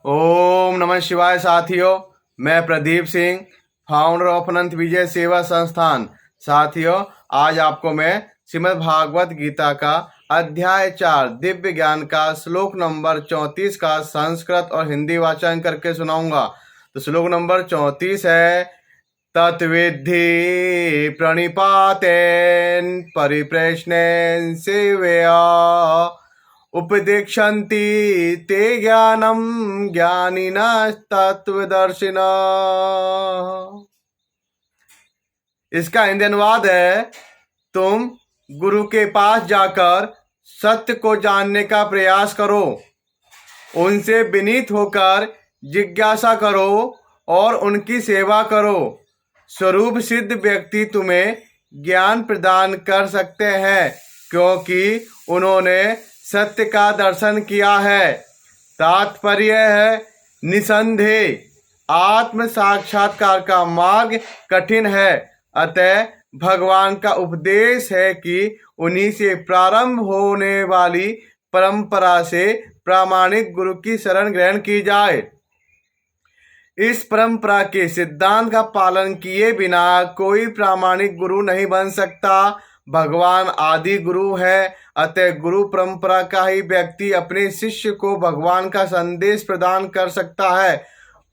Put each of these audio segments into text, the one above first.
ओम नमः शिवाय साथियों, मैं प्रदीप सिंह, फाउंडर ऑफ अनंत विजय सेवा संस्थान। साथियों, आज आपको मैं श्रीमद् भागवत गीता का अध्याय 4 दिव्य ज्ञान का श्लोक नंबर 34 का संस्कृत और हिंदी वाचन करके सुनाऊंगा। तो श्लोक नंबर 34 है, तत्विद्धि प्रणिपातेन परिप्रश्नेन सेवया उपदेक्षन्ति ते ज्ञानम ज्ञानिनस्तत्त्वदर्शिनः। इसका हिंदी अनुवाद है, तुम गुरु के पास जाकर सत्य को जानने का प्रयास करो, उनसे विनीत होकर जिज्ञासा करो और उनकी सेवा करो। स्वरूप सिद्ध व्यक्ति तुम्हें ज्ञान प्रदान कर सकते हैं, क्योंकि उन्होंने सत्य का दर्शन किया है। तात्पर्य है, निसंदेह आत्म साक्षात्कार का मार्ग कठिन है, अतः भगवान का उपदेश है कि उन्हीं से प्रारंभ होने वाली परंपरा से प्रामाणिक गुरु की शरण ग्रहण की जाए। इस परंपरा के सिद्धांत का पालन किए बिना कोई प्रामाणिक गुरु नहीं बन सकता। भगवान आदि गुरु है, अतः गुरु परंपरा का ही व्यक्ति अपने शिष्य को भगवान का संदेश प्रदान कर सकता है।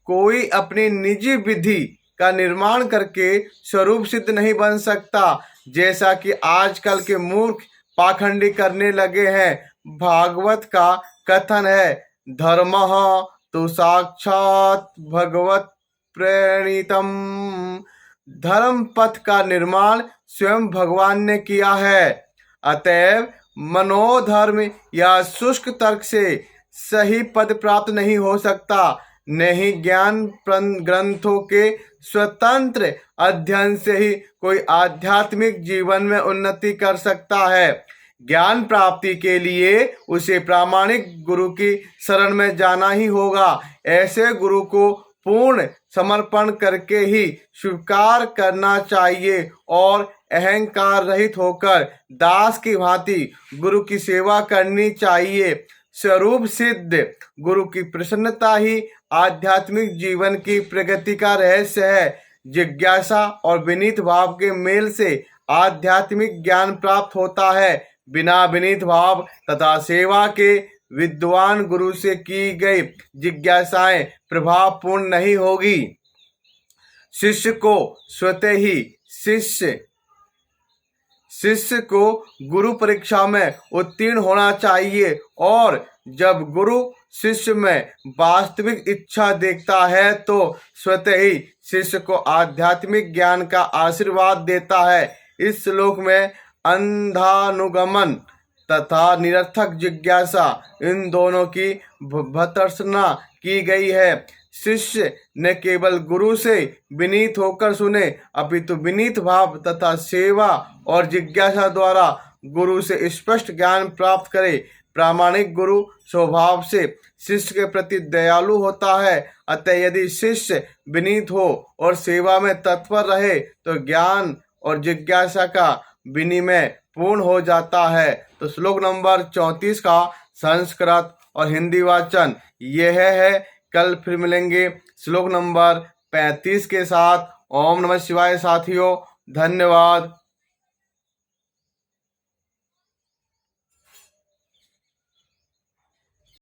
कोई अपनी निजी विधि का निर्माण करके स्वरूप सिद्ध नहीं बन सकता, जैसा कि आजकल के मूर्ख पाखंडी करने लगे हैं। भागवत का कथन है, धर्मः तो साक्षात भगवत प्रणीतम। धर्म पथ का निर्माण स्वयं भगवान ने किया है, अतएव मनोधर्म या शुष्क तर्क से सही पद प्राप्त नहीं हो सकता। नहीं ज्ञान ग्रंथों के स्वतंत्र अध्ययन से ही कोई आध्यात्मिक जीवन में उन्नति कर सकता है। ज्ञान प्राप्ति के लिए उसे प्रामाणिक गुरु की शरण में जाना ही होगा। ऐसे गुरु को पूर्ण समर्पण करके ही स्वीकार करना चाहिए और अहंकार रहित होकर दास की भांति गुरु की सेवा करनी चाहिए। स्वरूप सिद्ध गुरु की प्रसन्नता ही आध्यात्मिक जीवन की प्रगति का रहस्य है। जिज्ञासा और विनीत भाव के मेल से आध्यात्मिक ज्ञान प्राप्त होता है। बिना विनीत भाव तथा सेवा के विद्वान गुरु से की गई जिज्ञासाएं प्रभावपूर्ण नहीं होगी। शिष्य को स्वतः ही शिष्य को गुरु परीक्षा में उत्तीर्ण होना चाहिए, और जब गुरु शिष्य में वास्तविक इच्छा देखता है तो स्वतः ही शिष्य को आध्यात्मिक ज्ञान का आशीर्वाद देता है। इस श्लोक में अंधानुगमन तथा निरर्थक जिज्ञासा, इन दोनों की भर्त्सना की गई है। शिष्य न केवल गुरु से विनीत होकर सुने, अपितु विनीत भाव तथा सेवा और जिज्ञासा द्वारा गुरु से स्पष्ट ज्ञान प्राप्त करे। प्रामाणिक गुरु स्वभाव से शिष्य के प्रति दयालु होता है, अतः यदि शिष्य विनीत हो और सेवा में तत्पर रहे तो ज्ञान और जिज्ञासा का विनिमय पूर्ण हो जाता है। तो श्लोक नंबर 34 का संस्कृत और हिंदी वाचन यह है। कल फिर मिलेंगे श्लोक नंबर 35 के साथ। ओम नमः शिवाय साथियों, धन्यवाद।